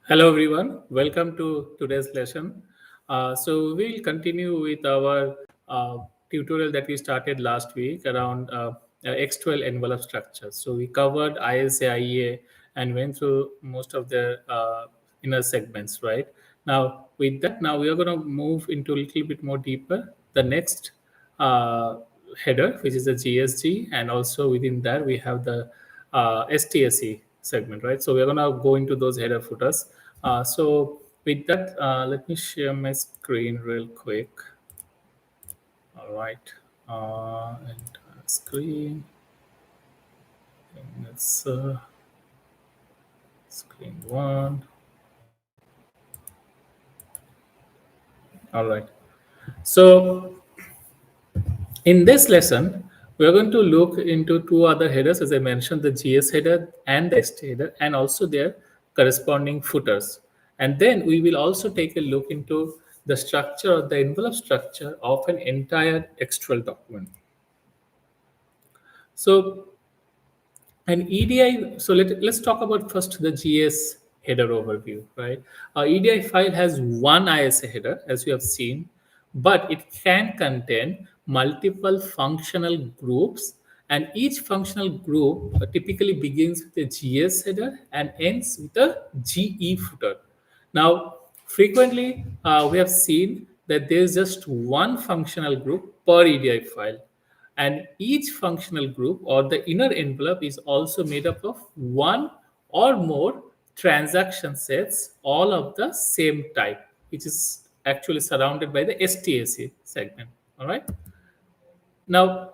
Hello, everyone. Welcome to today's lesson. So we'll continue with our uh, tutorial that we started last week around X12 envelope structure. So we covered ISA, IEA, and went through most of the inner segments, right? Now, with that, now we are going to move into a little bit more deeper. The next uh, header, which is the GSG, and also within that we have the STSE segment, right? So we're gonna go into those header footers. So with that, let me share my screen real quick. All right, and screen, and that's screen one. All right. So in this lesson, we are going to look into two other headers, as I mentioned, the GS header and the ST header, and also their corresponding footers. And then we will also take a look into the structure or the envelope structure of an entire textual document. So and EDI, so let's talk about first the GS header overview, right? EDI file has one ISA header, as you have seen, but it can contain multiple functional groups, and each functional group typically begins with a GS header and ends with a GE footer. Now, frequently we have seen that there is just one functional group per EDI file, and each functional group or the inner envelope is also made up of one or more transaction sets, all of the same type, which is actually surrounded by the STAC segment. All right. Now,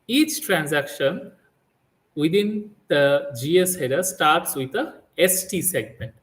each transaction within the GS header starts with a ST segment.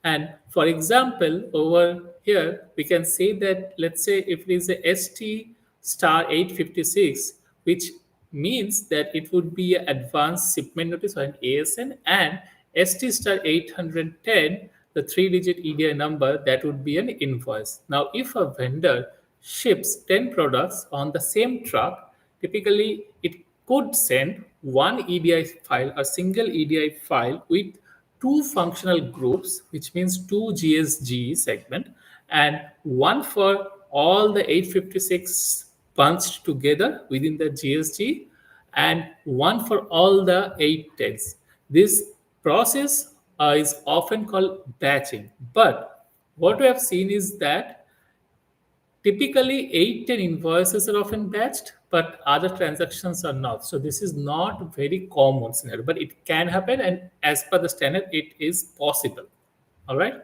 And for example, over here, we can say that, let's say if it is a ST star 856, which means that it would be an advanced shipment notice or an ASN, and ST star 810, the three-digit EDI number, that would be an invoice. Now, if a vendor ships 10 products on the same truck, typically it could send one EDI file, a single EDI file with two functional groups, which means two GSG segment, and one for all the 856 bunched together within the GSG, and one for all the 810s. This process is often called batching. But what we have seen is that typically, 8 10 invoices are often batched, but other transactions are not. So this is not very common scenario, but it can happen, and as per the standard, it is possible. All right.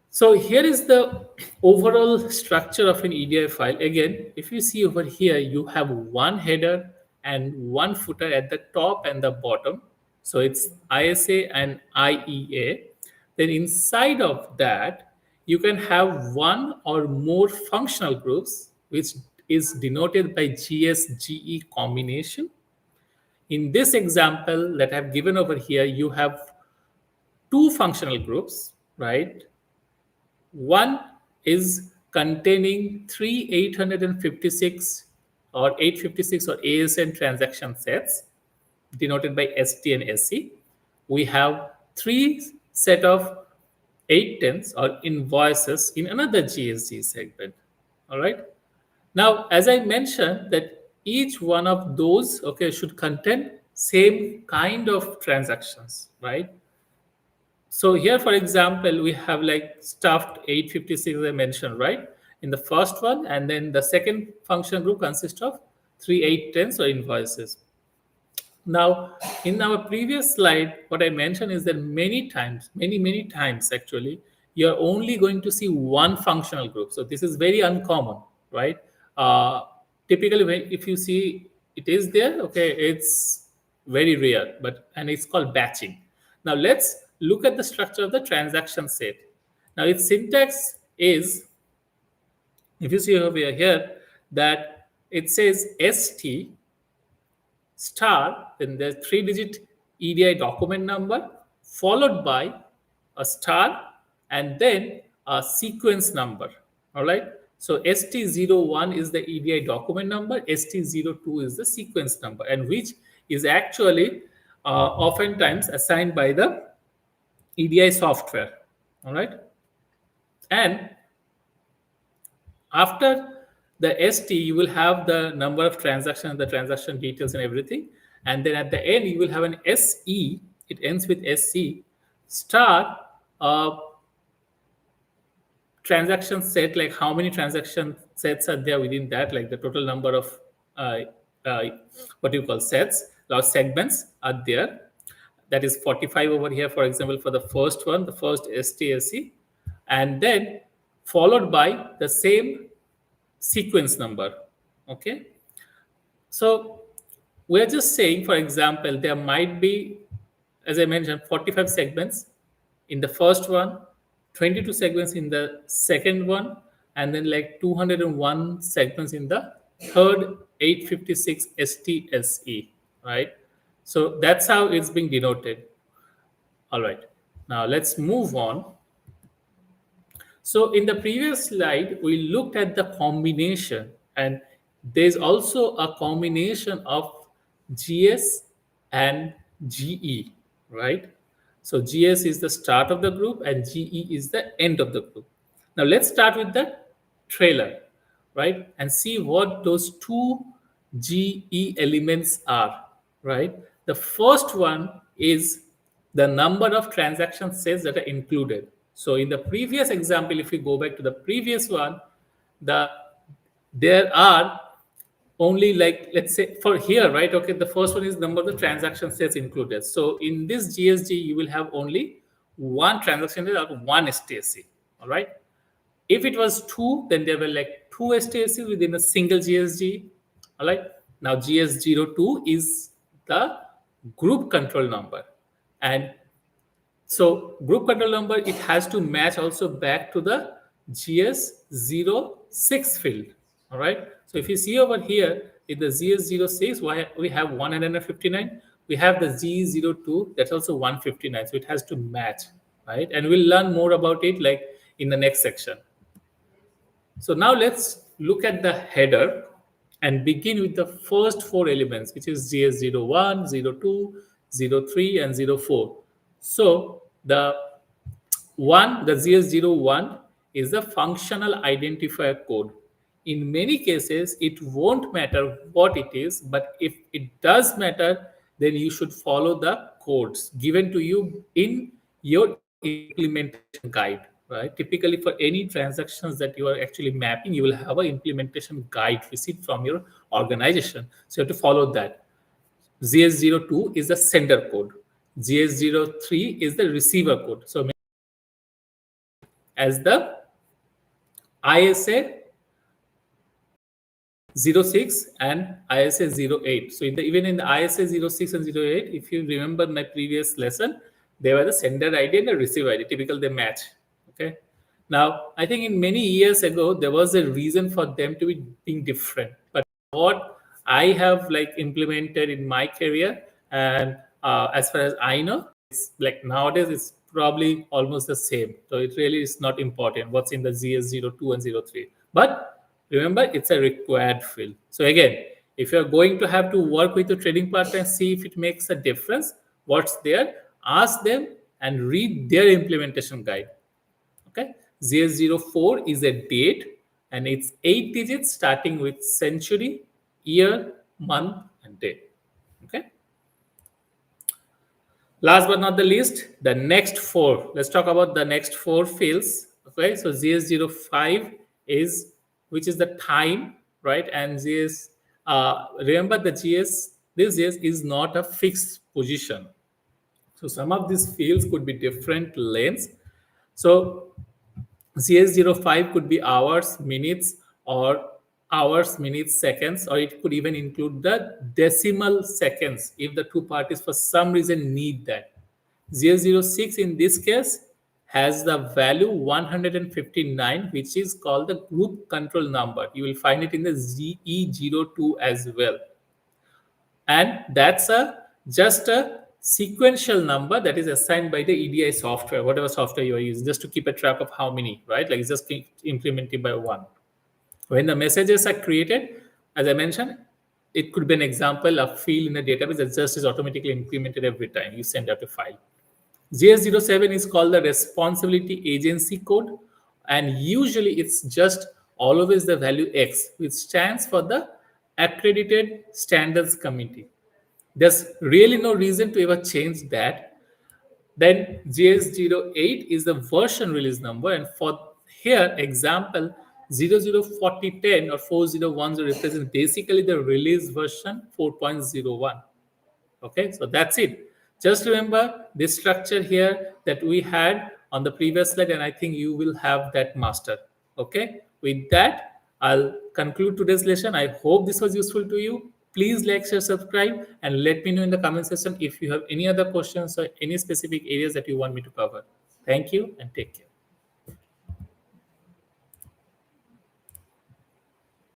So here is the overall structure of an EDI file. Again, if you see over here, you have one header and one footer at the top and the bottom. So it's ISA and IEA. Then inside of that, you can have one or more functional groups, which is denoted by GSGE combination. In this example that I've given over here, you have two functional groups, right? One is containing three 856 or 856 or ASN transaction sets denoted by ST and SC. We have three set of 810s or invoices in another GSG segment. All right. Now, as I mentioned, that each one of those, okay, should contain same kind of transactions, right? So here, for example, we have like stuffed 856 I mentioned, right? In the first one, and then the second function group consists of three 810s or invoices. Now, in our previous slide, what I mentioned is that many times, many times actually, you're only going to see one functional group. So this is very uncommon, right? Uh, Typically, if you see it is there, okay, it's very rare, but and it's called batching. Now let's look at the structure of the transaction set. Now its syntax is, if you see over here, that it says ST star, then the three-digit EDI document number, followed by a star, and then a sequence number. All right. So ST01 is the EDI document number, ST02 is the sequence number, and which is actually oftentimes assigned by the EDI software. All right. And after the ST, you will have the number of transactions, the transaction details, and everything. And then at the end, you will have an SE. It ends with SC. Star transaction set, like how many transaction sets are there within that, like the total number of uh, uh, what you call sets or segments are there. That is 45 over here, for example, for the first one, the first STSC, and then followed by the same sequence number. Okay, so we're just saying, for example, there might be, as I mentioned, 45 segments in the first one, 22 segments in the second one, and then like 201 segments in the third 856 STSE, right? So that's how it's being denoted. All right. Now let's move on. So in the previous slide, we looked at the combination, and there's also a combination of GS and GE, right? So GS is the start of the group and GE is the end of the group. Now let's start with the trailer, right? And see what those two GE elements are, right? The first one is the number of transaction sets that are included. So in the previous example, if we go back to the previous one, the there are only, like, let's say for here, right? Okay, the first one is number of the transaction sets included. So in this GSG, you will have only one transaction set or one STSC. All right. If it was two, then there were like two STSCs within a single GSG. All right. Now GS02 is the group control number, and so group control number, it has to match also back to the GS06 field. All right. So if you see over here in the GS06, we have 159. We have the G02, that's also 159. So it has to match, right? And we'll learn more about it like in the next section. So now let's look at the header and begin with the first four elements, which is GS01, 02, 03, and 04. So the GS01 is the functional identifier code. In many cases, it won't matter what it is, but if it does matter, then you should follow the codes given to you in your implementation guide, right? Typically, for any transactions that you are actually mapping, you will have an implementation guide received from your organization. So you have to follow that. GS02 is the sender code. GS03 is the receiver code. So as the ISA 06 and ISA 08. So even in the ISA 06 and 08, if you remember my previous lesson, they were the sender ID and the receiver ID. Typically, they match. Okay. Now, I think in many years ago, there was a reason for them to be being different. But what I have like implemented in my career, and as far as I know, it's like nowadays it's probably almost the same. So it really is not important what's in the GS02 and 03. But remember, it's a required field. So again, if you're going to have to work with your trading partner and see if it makes a difference, what's there, ask them and read their implementation guide. Okay, GS04 is a date and it's 8 digits starting with century, year, month, and day. Okay. Last but not the least, the next four. Let's talk about the next four fields. Okay, so GS05 is, which is the time, right? And remember the this GS is not a fixed position. So some of these fields could be different lengths. So CS05 could be hours, minutes, or hours, minutes, seconds, or it could even include the decimal seconds if the two parties for some reason need that. CS06 in this case has the value 159, which is called the group control number. You will find it in the ZE02 as well. And that's just a sequential number that is assigned by the EDI software, whatever software you are using, just to keep a track of how many, right? Like it's just implementing by one. When the messages are created, as I mentioned, it could be an example of field in a database that just is automatically implemented every time you send out a file. JS07 is called the responsibility agency code, and usually it's just always the value X, which stands for the accredited standards committee. There's really no reason to ever change that. Then JS08 is the version release number, and for here example 004010 or 4010 represents basically the release version 4.01. Okay, so that's it. Just remember this structure here that we had on the previous slide, and I think you will have that mastered. Okay, with that I'll conclude today's lesson. I hope this was useful to you. Please like, share, subscribe, and let me know in the comment section if you have any other questions or any specific areas that you want me to cover. Thank you and take care.